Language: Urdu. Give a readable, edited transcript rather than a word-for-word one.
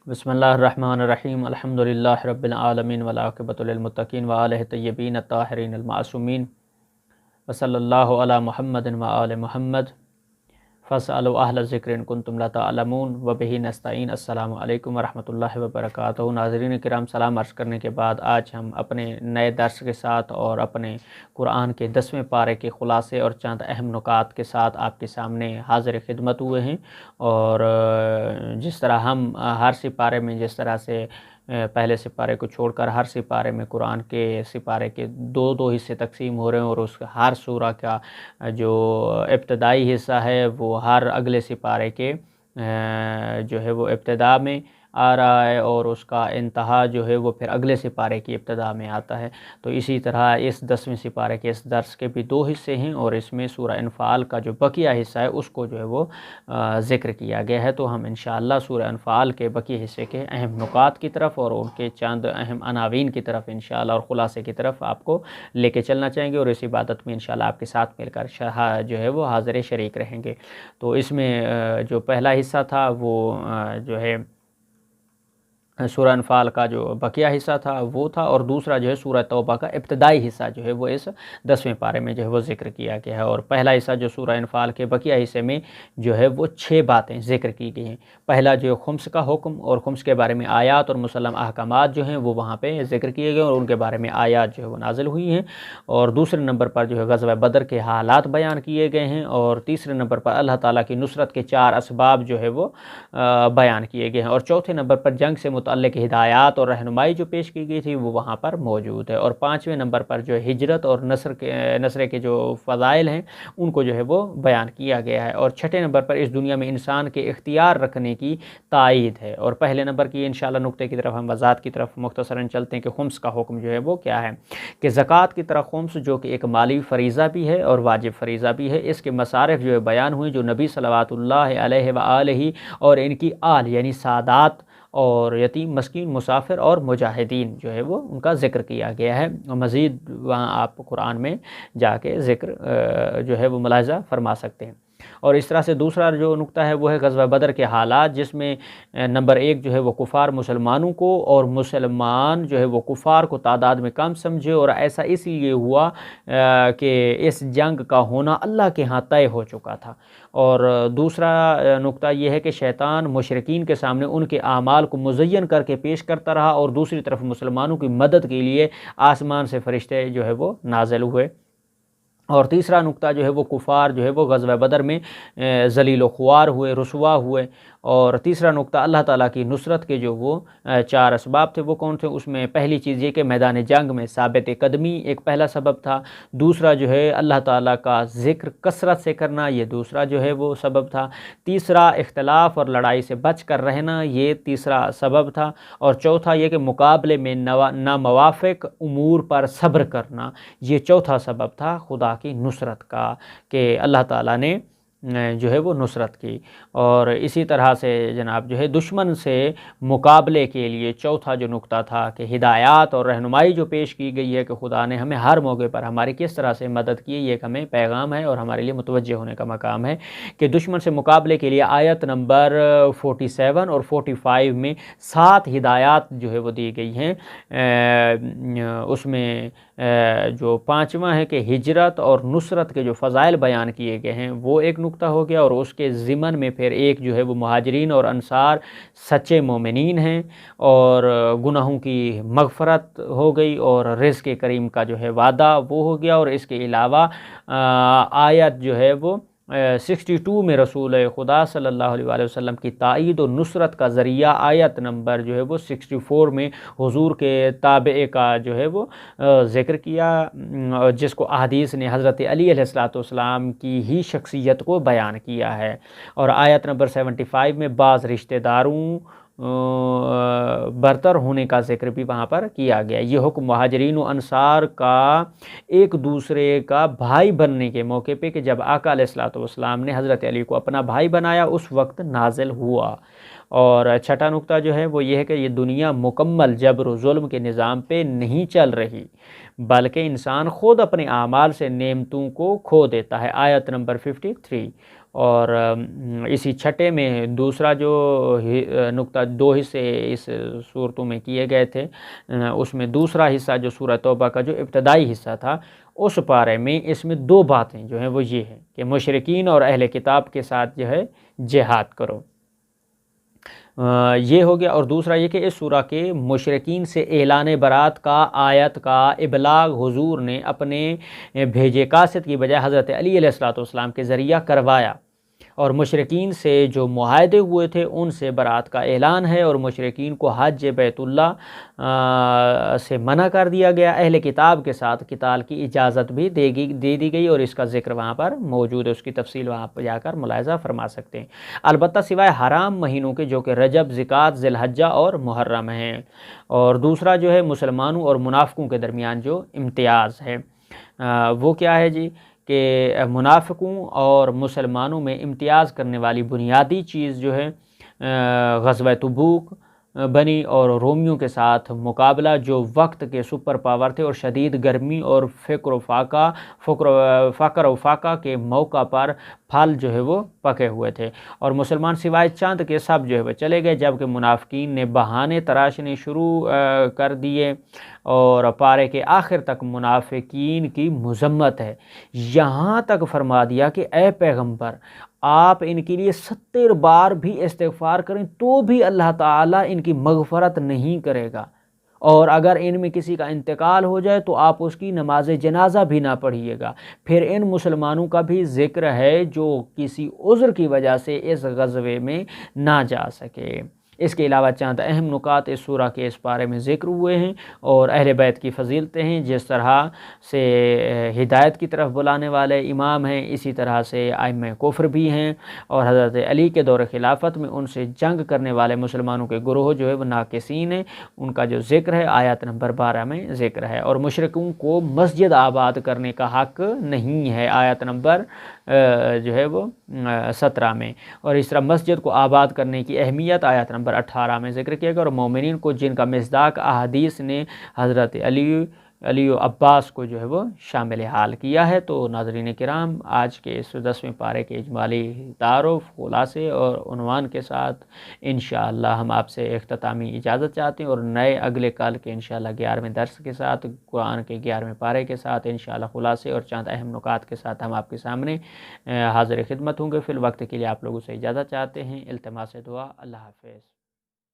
بسم اللہ الرحمن الرحیم الحمدللہ رب العالمین والعاقبۃ للمتقین وآلہ طیبین الطاہرین المعصومین وصلی اللہ علی محمد وآل محمد فاسألوا اہل الذکر ان کنتم لا تعلمون وبہ نستعین۔ السلام علیکم ورحمۃ اللہ وبرکاتہ۔ ناظرین کرام، سلام عرض کرنے کے بعد آج ہم اپنے نئے درس کے ساتھ اور اپنے قرآن کے 10ویں پارے کے خلاصے اور چند اہم نکات کے ساتھ آپ کے سامنے حاضر خدمت ہوئے ہیں۔ اور جس طرح ہم ہر سپارے میں جس طرح سے پہلے سپارے کو چھوڑ کر ہر سپارے میں قرآن کے سپارے کے دو حصے تقسیم ہو رہے ہیں، اور اس ہر سورہ کا جو ابتدائی حصہ ہے وہ ہر اگلے سپارے کے جو ہے وہ ابتدا میں آ رہا ہے، اور اس کا انتہا جو ہے وہ پھر اگلے سپارے کی ابتدا میں آتا ہے۔ تو اسی طرح اس 10ویں سپارے کے اس درس کے بھی 2 حصے ہیں، اور اس میں سورہ انفال کا جو بقیہ حصہ ہے اس کو جو ہے وہ ذکر کیا گیا ہے۔ تو ہم انشاءاللہ سورہ انفال کے بقیہ حصے کے اہم نکات کی طرف اور ان کے چند اہم عناوین کی طرف انشاءاللہ اور خلاصے کی طرف آپ کو لے کے چلنا چاہیں گے، اور اس عبادت میں انشاءاللہ آپ کے ساتھ مل کر جو ہے وہ حاضر شریک رہیں گے۔ تو اس میں جو پہلا حصہ تھا وہ جو ہے سورہ انفال کا جو بقیہ حصہ تھا وہ تھا، اور دوسرا جو ہے سورہ توبہ کا ابتدائی حصہ جو ہے وہ اس 10ویں پارے میں جو ہے وہ ذکر کیا گیا ہے۔ اور پہلا حصہ جو سورہ انفال کے بقیہ حصے میں جو ہے وہ 6 باتیں ذکر کی گئی ہیں۔ پہلا جو خمس کا حکم اور خمس کے بارے میں آیات اور مسلم احکامات جو ہیں وہ وہاں پہ ذکر کیے گئے اور ان کے بارے میں آیات جو ہے وہ نازل ہوئی ہیں۔ اور دوسرے نمبر پر جو ہے غزوہ بدر کے حالات بیان کیے گئے ہیں، اور تیسرے نمبر پر اللہ تعالیٰ کی نصرت کے 4 اسباب جو ہے وہ بیان کیے گئے ہیں، اور چوتھے نمبر پر جنگ سے متعلق ہدایات اور رہنمائی جو پیش کی گئی تھی وہ وہاں پر موجود ہے، اور 5ویں نمبر پر جو ہجرت اور نصر کے جو فضائل ہیں ان کو جو ہے وہ بیان کیا گیا ہے، اور 6 نمبر پر اس دنیا میں انسان کے اختیار رکھنے کی تائید ہے۔ اور پہلے نمبر کی انشاءاللہ نقطے کی طرف ہم وضاحت کی طرف مختصراً چلتے ہیں کہ خمس کا حکم جو ہے وہ کیا ہے، کہ زکوٰۃ کی طرح خمس جو کہ ایک مالی فریضہ بھی ہے اور واجب فریضہ بھی ہے، اس کے مصارف جو ہے بیان ہوئے جو نبی صلوات اللہ علیہ وآلہ اور ان کی آل یعنی سادات اور یتیم مسکین مسافر اور مجاہدین جو ہے وہ ان کا ذکر کیا گیا ہے، اور مزید وہاں آپ قرآن میں جا کے ذکر جو ہے وہ ملاحظہ فرما سکتے ہیں۔ اور اس طرح سے دوسرا جو نقطہ ہے وہ ہے غزوہ بدر کے حالات، جس میں نمبر 1 جو ہے وہ کفار مسلمانوں کو اور مسلمان جو ہے وہ کفار کو تعداد میں کم سمجھے، اور ایسا اس لیے ہوا کہ اس جنگ کا ہونا اللہ کے ہاں طے ہو چکا تھا۔ اور دوسرا نقطہ یہ ہے کہ شیطان مشرکین کے سامنے ان کے اعمال کو مزین کر کے پیش کرتا رہا، اور دوسری طرف مسلمانوں کی مدد کے لیے آسمان سے فرشتے جو ہے وہ نازل ہوئے۔ اور تیسرا نقطہ جو ہے وہ کفار جو ہے وہ غزوہ بدر میں ذلیل و خوار ہوئے، رسوا ہوئے۔ اور تیسرا نقطہ اللہ تعالیٰ کی نصرت کے جو وہ 4 اسباب تھے وہ کون تھے، اس میں پہلی چیز یہ کہ میدان جنگ میں ثابت قدمی ایک پہلا سبب تھا، دوسرا جو ہے اللہ تعالیٰ کا ذکر کثرت سے کرنا، یہ دوسرا جو ہے وہ سبب تھا، تیسرا اختلاف اور لڑائی سے بچ کر رہنا، یہ تیسرا سبب تھا، اور چوتھا یہ کہ مقابلے میں ناموافق امور پر صبر کرنا، یہ چوتھا سبب تھا خدا کی نصرت کا، کہ اللہ تعالیٰ نے جو ہے وہ نصرت کی۔ اور اسی طرح سے جناب جو ہے دشمن سے مقابلے کے لیے چوتھا جو نقطہ تھا کہ ہدایات اور رہنمائی جو پیش کی گئی ہے کہ خدا نے ہمیں ہر موقع پر ہماری کس طرح سے مدد کی، یہ ایک ہمیں پیغام ہے اور ہمارے لیے متوجہ ہونے کا مقام ہے کہ دشمن سے مقابلے کے لیے آیت نمبر 47 اور 45 میں 7 ہدایات جو ہے وہ دی گئی ہیں۔ اس میں جو 5واں ہے کہ ہجرت اور نصرت کے جو فضائل بیان کیے گئے ہیں وہ ایک نقطہ ہو گیا، اور اس کے ضمن میں پھر ایک جو ہے وہ مہاجرین اور انصار سچے مومنین ہیں، اور گناہوں کی مغفرت ہو گئی، اور رزق کریم کا جو ہے وعدہ وہ ہو گیا، اور اس کے علاوہ آیت جو ہے وہ 62 میں رسول خدا صلی اللہ علیہ وآلہ وسلم کی تائید و نصرت کا ذریعہ آیت نمبر جو ہے وہ 64 میں حضور کے تابع کا جو ہے وہ ذکر کیا، جس کو احادیث نے حضرت علی علیہ السلام کی ہی شخصیت کو بیان کیا ہے۔ اور آیت نمبر 75 میں بعض رشتہ داروں برتر ہونے کا ذکر بھی وہاں پر کیا گیا۔ یہ حکم مہاجرین و انصار کا ایک دوسرے کا بھائی بننے کے موقع پہ کہ جب آقا علیہ السلام نے حضرت علی کو اپنا بھائی بنایا اس وقت نازل ہوا۔ اور چھٹا نقطہ جو ہے وہ یہ ہے کہ یہ دنیا مکمل جبر و ظلم کے نظام پہ نہیں چل رہی، بلکہ انسان خود اپنے اعمال سے نعمتوں کو کھو دیتا ہے، آیت نمبر 53۔ اور اسی چھٹے میں دوسرا جو نقطہ، 2 حصے اس صورتوں میں کیے گئے تھے، اس میں دوسرا حصہ جو سورہ توبہ کا جو ابتدائی حصہ تھا، اس پارے میں اس میں 2 باتیں جو ہیں وہ یہ ہیں کہ مشرکین اور اہل کتاب کے ساتھ جو ہے جہاد کرو، یہ ہو گیا۔ اور دوسرا یہ کہ اس سورہ کے مشرکین سے اعلان برات کا، آیت کا ابلاغ حضور نے اپنے بھیجے قاصد کی بجائے حضرت علی علیہ السلام کے ذریعہ کروایا، اور مشرکین سے جو معاہدے ہوئے تھے ان سے برات کا اعلان ہے، اور مشرکین کو حج بیت اللہ سے منع کر دیا گیا۔ اہل کتاب کے ساتھ قتال کی اجازت بھی دے دی گئی، اور اس کا ذکر وہاں پر موجود ہے، اس کی تفصیل وہاں پر جا کر ملاحظہ فرما سکتے ہیں، البتہ سوائے حرام مہینوں کے جو کہ رجب، ذوالقعدہ، ذی الحجہ اور محرم ہیں۔ اور دوسرا جو ہے مسلمانوں اور منافقوں کے درمیان جو امتیاز ہے وہ کیا ہے جی، کہ منافقوں اور مسلمانوں میں امتیاز کرنے والی بنیادی چیز جو ہے غزوہ تبوک بنی اور رومیوں کے ساتھ مقابلہ، جو وقت کے سپر پاور تھے اور شدید گرمی اور فقر و فاقہ کے موقع پر پھل جو ہے وہ پکے ہوئے تھے، اور مسلمان سوائے چند کے سب جو ہے وہ چلے گئے، جبکہ منافقین نے بہانے تراشنے شروع کر دیے، اور پارے کے آخر تک منافقین کی مذمت ہے، یہاں تک فرما دیا کہ اے پیغمبر آپ ان کے لیے 70 بار بھی استغفار کریں تو بھی اللہ تعالیٰ ان کی مغفرت نہیں کرے گا، اور اگر ان میں کسی کا انتقال ہو جائے تو آپ اس کی نماز جنازہ بھی نہ پڑھیے گا۔ پھر ان مسلمانوں کا بھی ذکر ہے جو کسی عذر کی وجہ سے اس غزوے میں نہ جا سکے۔ اس کے علاوہ چند اہم نکات اس سورہ کے اس پارے میں ذکر ہوئے ہیں، اور اہل بیت کی فضیلتیں ہیں، جس طرح سے ہدایت کی طرف بلانے والے امام ہیں، اسی طرح سے ائمہ کفر بھی ہیں، اور حضرت علی کے دور خلافت میں ان سے جنگ کرنے والے مسلمانوں کے گروہ جو ہے وہ ناقصین ہیں، ان کا جو ذکر ہے آیت نمبر 12 میں ذکر ہے، اور مشرکوں کو مسجد آباد کرنے کا حق نہیں ہے، آیت نمبر جو ہے وہ 17 میں، اور اس طرح مسجد کو آباد کرنے کی اہمیت آیت نمبر 18 میں ذکر کیا گیا، اور مومنین کو جن کا مصداق احادیث نے حضرت علی و عباس کو جو ہے وہ شامل حال کیا ہے۔ تو ناظرین کرام، آج کے اس 10ویں پارے کے اجمالی تعارف، خلاصے اور عنوان کے ساتھ انشاءاللہ ہم آپ سے اختتامی اجازت چاہتے ہیں، اور نئے اگلے کل کے انشاءاللہ 11ویں درس کے ساتھ، قرآن کے 11ویں پارے کے ساتھ انشاءاللہ خلاصے اور چند اہم نکات کے ساتھ ہم آپ کے سامنے حاضر خدمت ہوں گے۔ فی الوقت کے لیے آپ لوگوں سے اجازت چاہتے ہیں، التماس دعا، اللہ حافظ۔